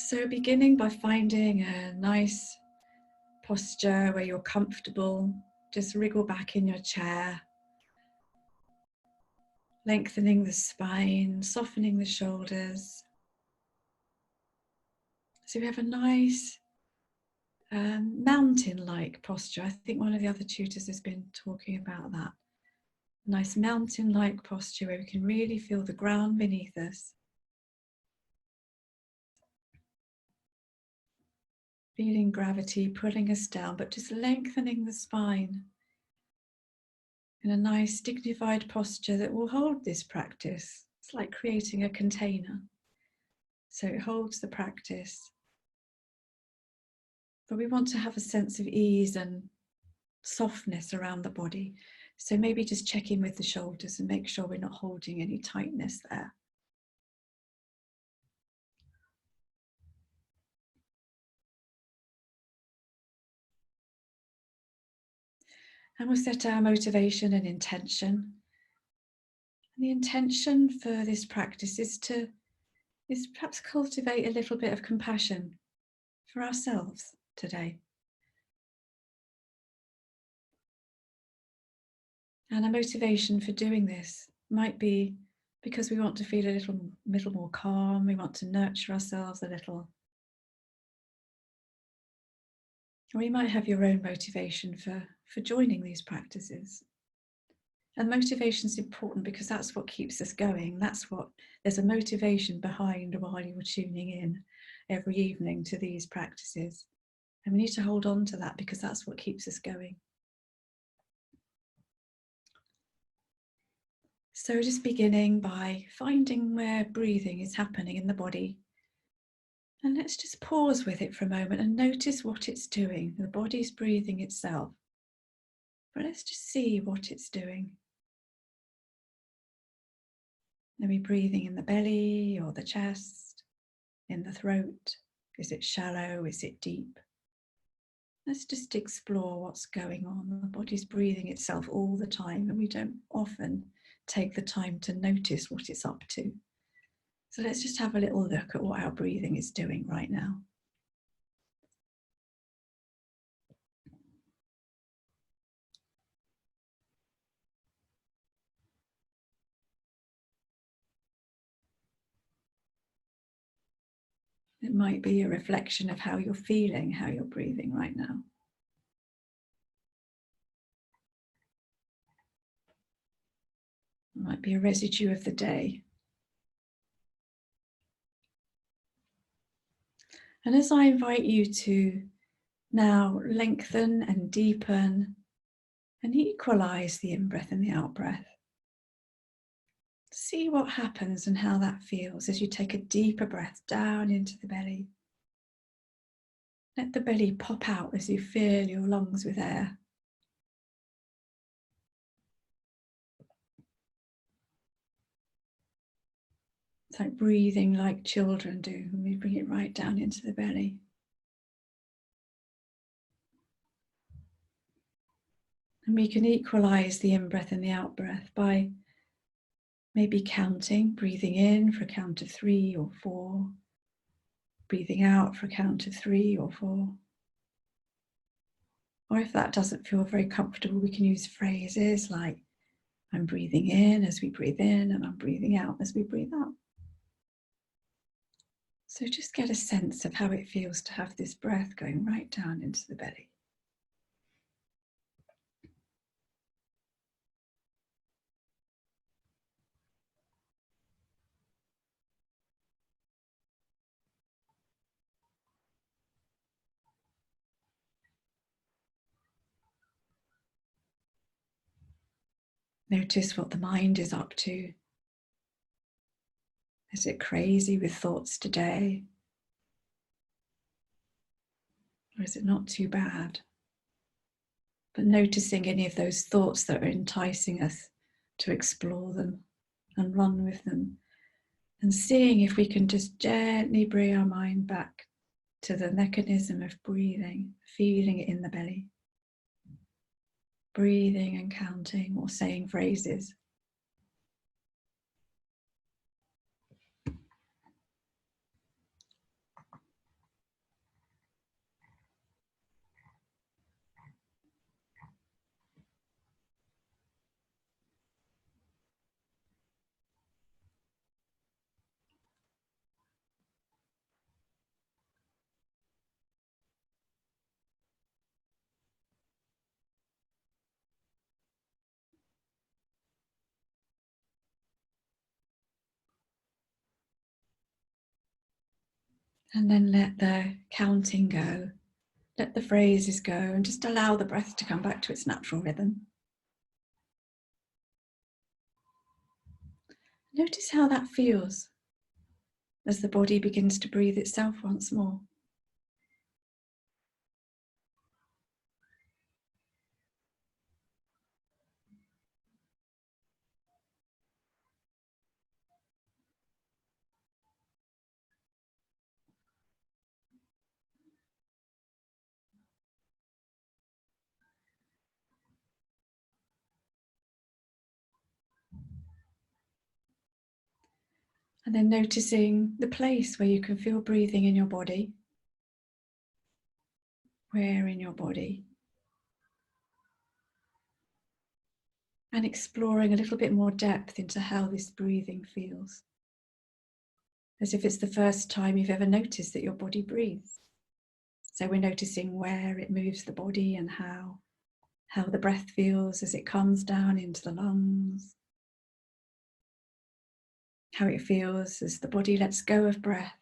So beginning by finding a nice posture where you're comfortable, just wriggle back in your chair, lengthening the spine, softening the shoulders. So we have a nice mountain-like posture. I think one of the other tutors has been talking about that. Nice mountain-like posture where we can really feel the ground beneath us. Feeling gravity pulling us down, but just lengthening the spine in a nice dignified posture that will hold this practice. It's like creating a container. So it holds the practice. But we want to have a sense of ease and softness around the body. So maybe just check in with the shoulders and make sure we're not holding any tightness there. And we'll set our motivation and intention. And the intention for this practice is perhaps cultivate a little bit of compassion for ourselves today. And a motivation for doing this might be because we want to feel a little more calm, we want to nurture ourselves a little. Or you might have your own motivation for joining these practices. And motivation is important because that's what keeps us going. There's a motivation behind why you're tuning in every evening to these practices. And we need to hold on to that because that's what keeps us going. So just beginning by finding where breathing is happening in the body. And let's just pause with it for a moment and notice what it's doing. The body's breathing itself. But let's just see what it's doing. Are we breathing in the belly or the chest, in the throat? Is it shallow? Is it deep? Let's just explore what's going on. The body's breathing itself all the time, and we don't often take the time to notice what it's up to. So let's just have a little look at what our breathing is doing right now. It might be a reflection of how you're feeling, how you're breathing right now. It might be a residue of the day. And as I invite you to now lengthen and deepen and equalize the in-breath and the out-breath, see what happens and how that feels as you take a deeper breath down into the belly. Let the belly pop out as you fill your lungs with air. It's like breathing like children do when we bring it right down into the belly. And we can equalize the in-breath and the out-breath by maybe counting, breathing in for a count of 3 or 4, breathing out for a count of 3 or 4. Or if that doesn't feel very comfortable, we can use phrases like, I'm breathing in as we breathe in, and I'm breathing out as we breathe out. So just get a sense of how it feels to have this breath going right down into the belly. Notice what the mind is up to. Is it crazy with thoughts today? Or is it not too bad? But noticing any of those thoughts that are enticing us to explore them and run with them, and seeing if we can just gently bring our mind back to the mechanism of breathing, feeling it in the belly, breathing and counting or saying phrases. And then let the counting go. Let the phrases go and just allow the breath to come back to its natural rhythm. Notice how that feels as the body begins to breathe itself once more. And then noticing the place where you can feel breathing in your body. Where in your body. And exploring a little bit more depth into how this breathing feels. As if it's the first time you've ever noticed that your body breathes. So we're noticing where it moves the body and how the breath feels as it comes down into the lungs. How it feels as the body lets go of breath.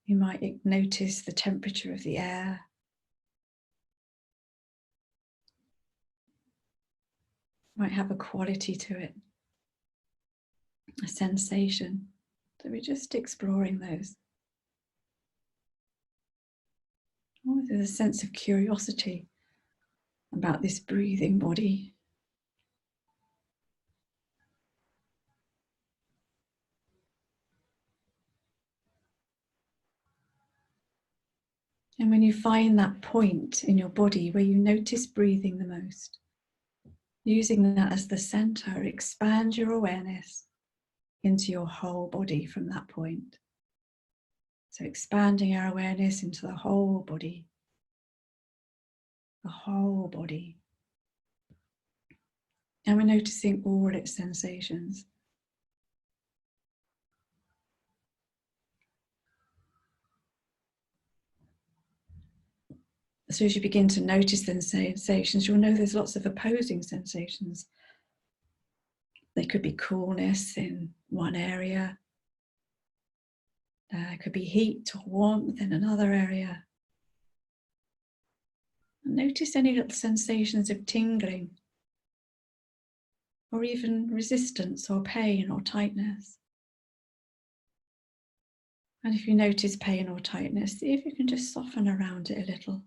You might notice the temperature of the air. Might have a quality to it, a sensation. So we're just exploring those. Oh, there's a sense of curiosity about this breathing body. And when you find that point in your body where you notice breathing the most, using that as the center, expand your awareness into your whole body from that point. So expanding our awareness into the whole body. The whole body. And we're noticing all its sensations. So as you begin to notice the sensations, you'll know there's lots of opposing sensations. There could be coolness in one area. There could be heat or warmth in another area. And notice any little sensations of tingling, or even resistance or pain or tightness. And if you notice pain or tightness, see if you can just soften around it a little,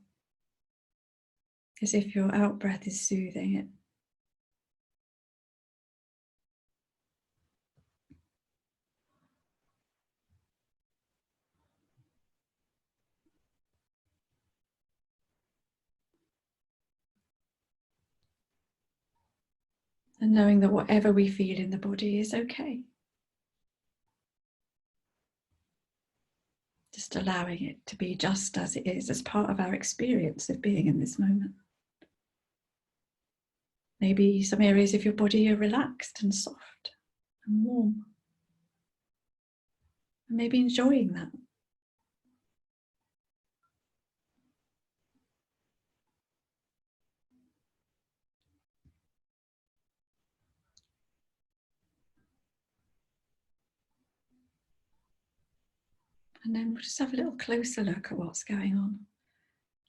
as if your out breath is soothing it. And knowing that whatever we feel in the body is okay. Just allowing it to be just as it is, as part of our experience of being in this moment. Maybe some areas of your body are relaxed and soft and warm. And maybe enjoying that. And then we'll just have a little closer look at what's going on.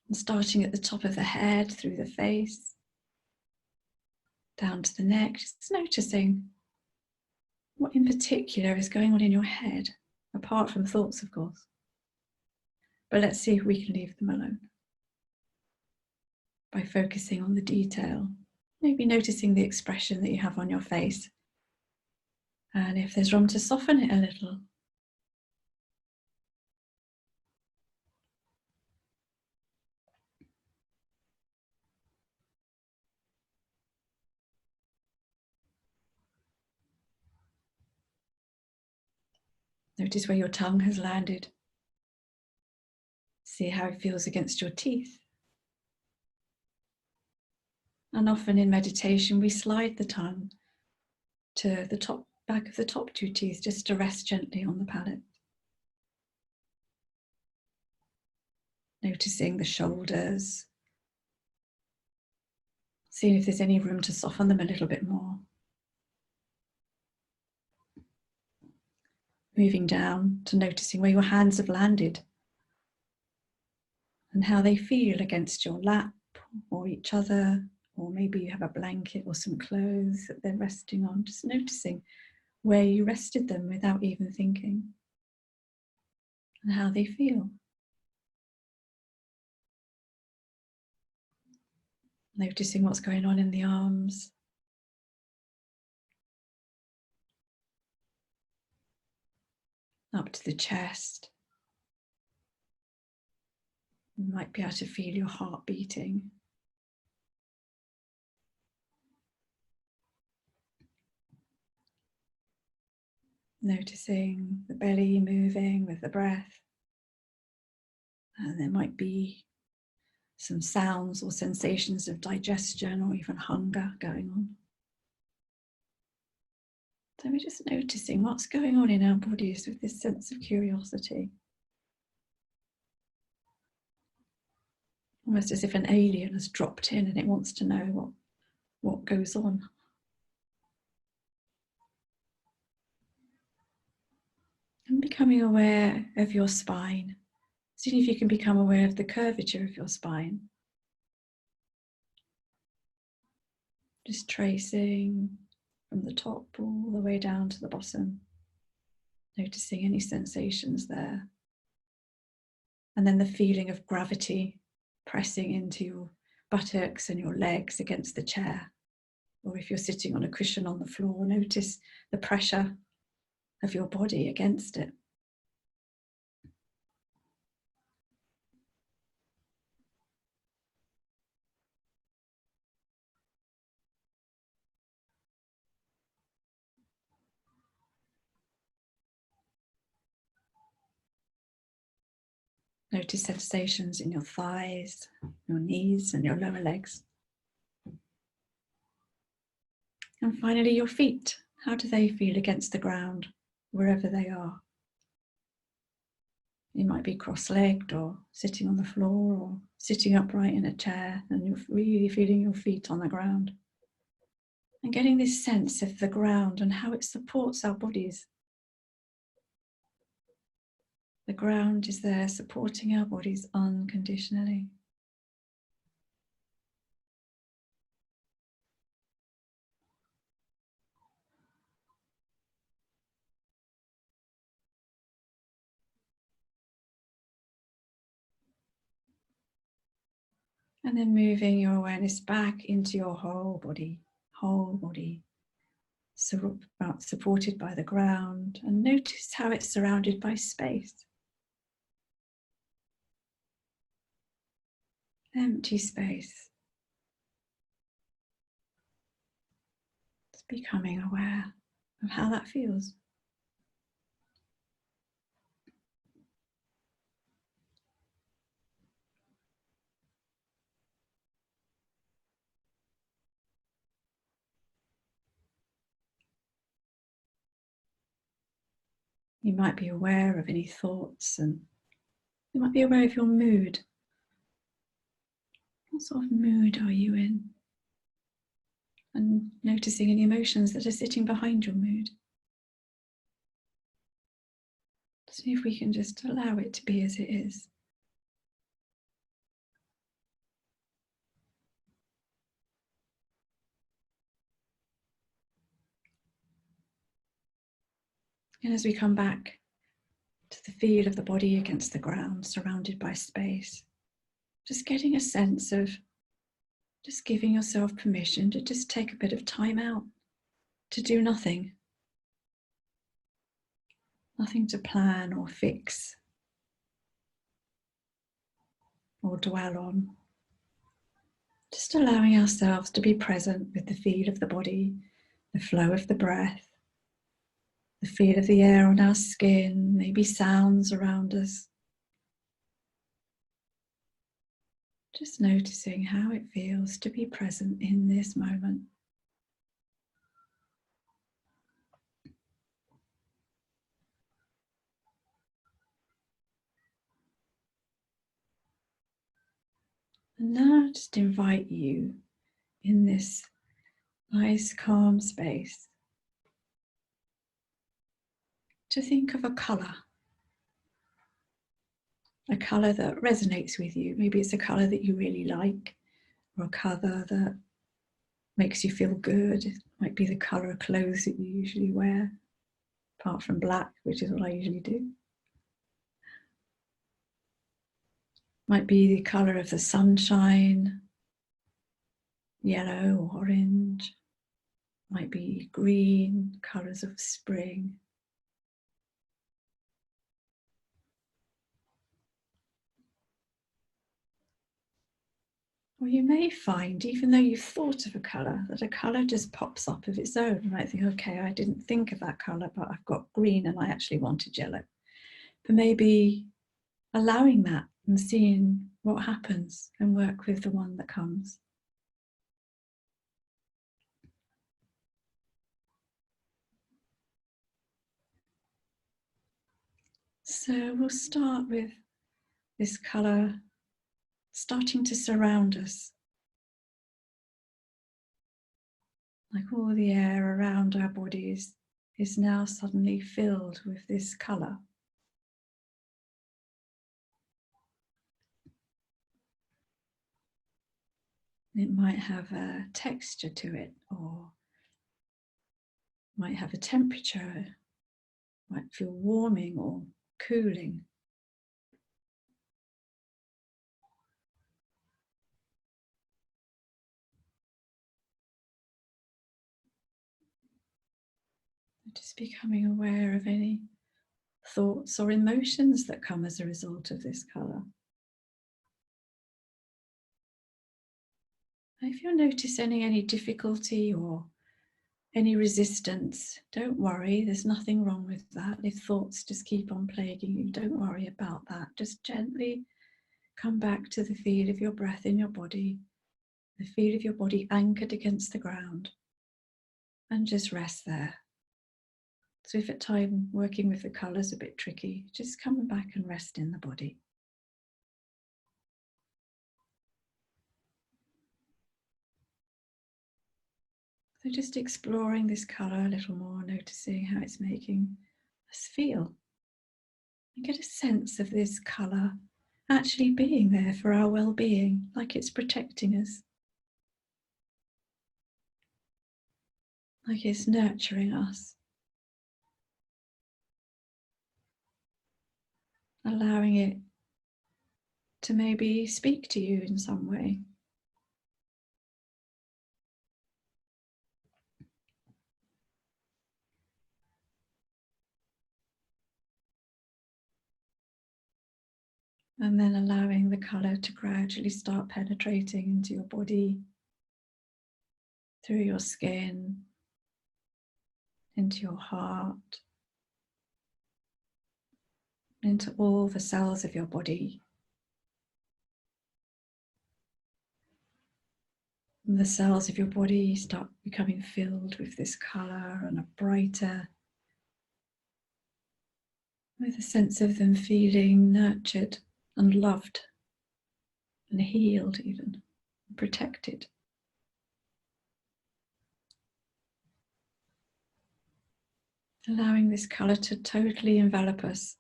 And starting at the top of the head, through the face, down to the neck, just noticing what in particular is going on in your head, apart from thoughts, of course. But let's see if we can leave them alone by focusing on the detail, maybe noticing the expression that you have on your face. And if there's room to soften it a little, notice where your tongue has landed. See how it feels against your teeth. And often in meditation, we slide the tongue to the top, back of the top two teeth, just to rest gently on the palate. Noticing the shoulders. Seeing if there's any room to soften them a little bit more. Moving down to noticing where your hands have landed and how they feel against your lap or each other, or maybe you have a blanket or some clothes that they're resting on. Just noticing where you rested them without even thinking and how they feel. Noticing what's going on in the arms. Up to the chest. You might be able to feel your heart beating. Noticing the belly moving with the breath. And there might be some sounds or sensations of digestion or even hunger going on. So we're just noticing what's going on in our bodies with this sense of curiosity. Almost as if an alien has dropped in and it wants to know what goes on. And becoming aware of your spine. See if you can become aware of the curvature of your spine. Just tracing from the top all the way down to the bottom. Noticing any sensations there. And then the feeling of gravity pressing into your buttocks and your legs against the chair. Or if you're sitting on a cushion on the floor, notice the pressure of your body against it. Notice sensations in your thighs, your knees, and your lower legs. And finally, your feet. How do they feel against the ground, wherever they are? You might be cross-legged or sitting on the floor or sitting upright in a chair, and you're really feeling your feet on the ground. And getting this sense of the ground and how it supports our bodies. The ground is there supporting our bodies unconditionally. And then moving your awareness back into your whole body, supported by the ground, and notice how it's surrounded by space. Empty space. Just becoming aware of how that feels. You might be aware of any thoughts, and you might be aware of your mood. What sort of mood are you in? And noticing any emotions that are sitting behind your mood. See if we can just allow it to be as it is. And as we come back to the feel of the body against the ground, surrounded by space, just getting a sense of just giving yourself permission to just take a bit of time out, to do nothing. Nothing to plan or fix or dwell on. Just allowing ourselves to be present with the feel of the body, the flow of the breath, the feel of the air on our skin, maybe sounds around us. Just noticing how it feels to be present in this moment. And now just invite you in this nice calm space to think of a colour that resonates with you. Maybe it's a colour that you really like, or a colour that makes you feel good. It might be the colour of clothes that you usually wear, apart from black, which is what I usually do. Might be the colour of the sunshine, yellow or orange. Might be green, colours of spring. Or you may find, even though you've thought of a colour, that a colour just pops up of its own. You might think, okay, I didn't think of that colour, but I've got green and I actually wanted yellow. But maybe allowing that and seeing what happens and work with the one that comes. So we'll start with this colour starting to surround us. Like all the air around our bodies is now suddenly filled with this colour. It might have a texture to it, or might have a temperature, might feel warming or cooling. Just becoming aware of any thoughts or emotions that come as a result of this colour. If you're noticing any difficulty or any resistance, don't worry, there's nothing wrong with that. If thoughts just keep on plaguing you, don't worry about that. Just gently come back to the feel of your breath in your body, the feel of your body anchored against the ground, and just rest there. So if at time working with the colours a bit tricky, just come back and rest in the body. So just exploring this colour a little more, noticing how it's making us feel. And get a sense of this colour actually being there for our well-being, like it's protecting us, like it's nurturing us, allowing it to maybe speak to you in some way. And then allowing the colour to gradually start penetrating into your body, through your skin, into your heart, into all the cells of your body. And the cells of your body start becoming filled with this colour and a brighter, with a sense of them feeling nurtured and loved and healed, even protected. Allowing this colour to totally envelop us,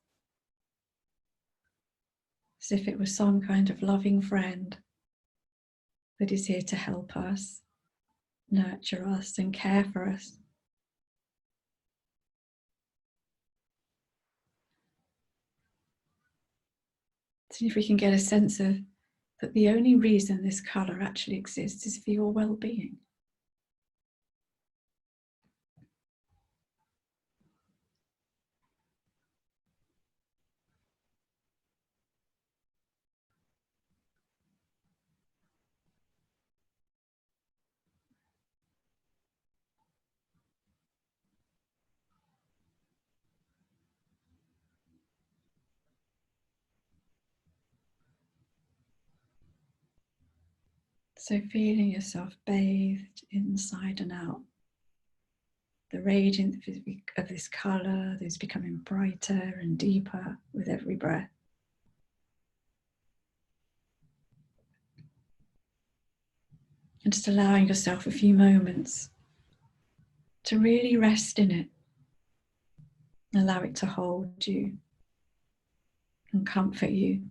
as if it was some kind of loving friend that is here to help us, nurture us and care for us. See if we can get a sense of that the only reason this colour actually exists is for your well-being. So feeling yourself bathed inside and out. The radiance of this colour is becoming brighter and deeper with every breath. And just allowing yourself a few moments to really rest in it. Allow it to hold you and comfort you.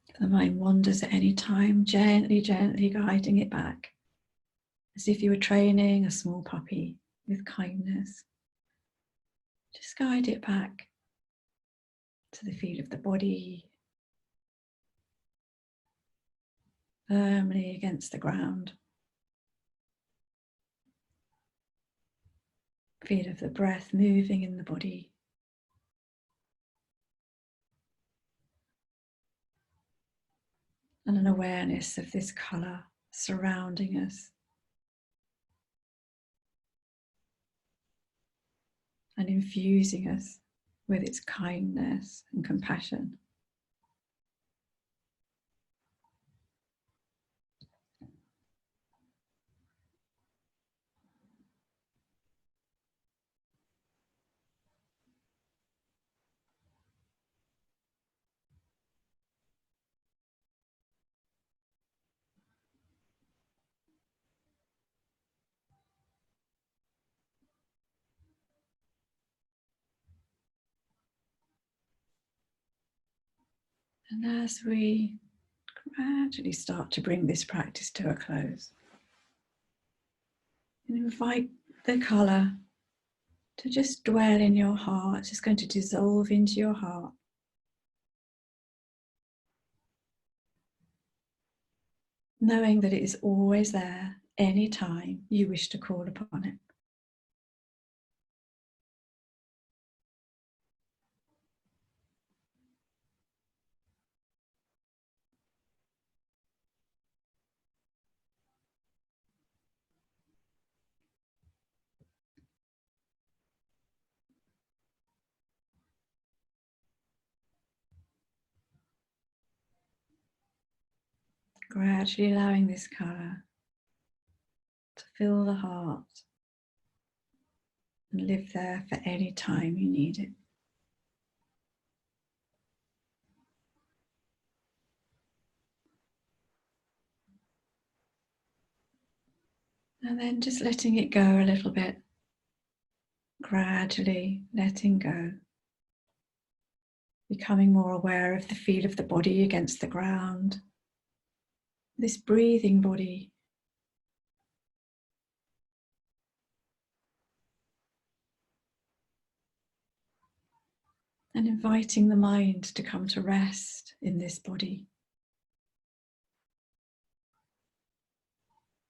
If the mind wanders at any time, gently, gently guiding it back, as if you were training a small puppy with kindness. Just guide it back to the feel of the body, firmly against the ground. Feel of the breath moving in the body. And an awareness of this colour surrounding us. And infusing us with its kindness and compassion. And as we gradually start to bring this practice to a close, invite the colour to just dwell in your heart. It's just going to dissolve into your heart. Knowing that it is always there anytime you wish to call upon it. Gradually allowing this colour to fill the heart and live there for any time you need it. And then just letting it go a little bit, gradually letting go, becoming more aware of the feel of the body against the ground, this breathing body. And inviting the mind to come to rest in this body.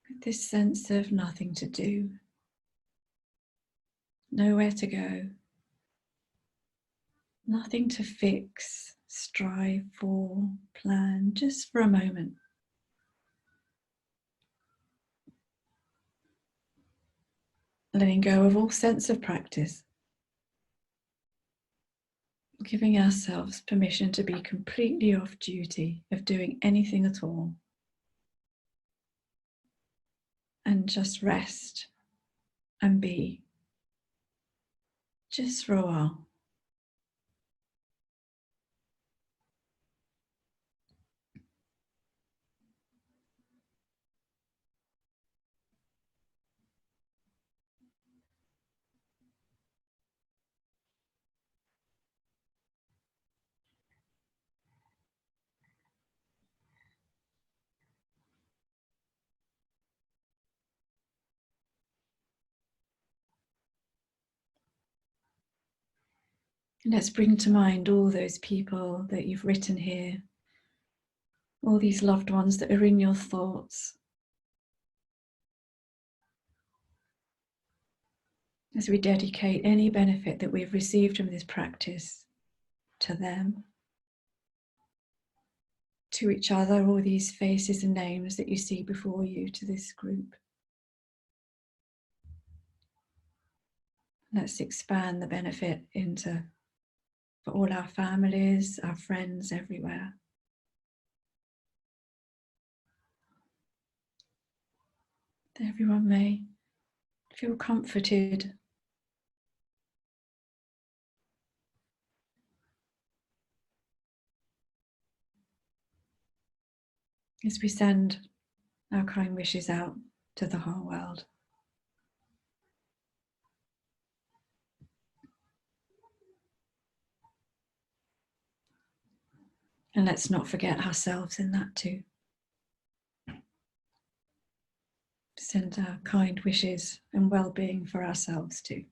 With this sense of nothing to do, nowhere to go, nothing to fix, strive for, plan, just for a moment. Letting go of all sense of practice. Giving ourselves permission to be completely off duty of doing anything at all. And just rest and be, just for a while. Let's bring to mind all those people that you've written here, all these loved ones that are in your thoughts. As we dedicate any benefit that we've received from this practice to them, to each other, all these faces and names that you see before you, to this group. Let's expand the benefit into for all our families, our friends everywhere. that everyone may feel comforted as we send our kind wishes out to the whole world. And let's not forget ourselves in that too. Send our kind wishes and well-being for ourselves too.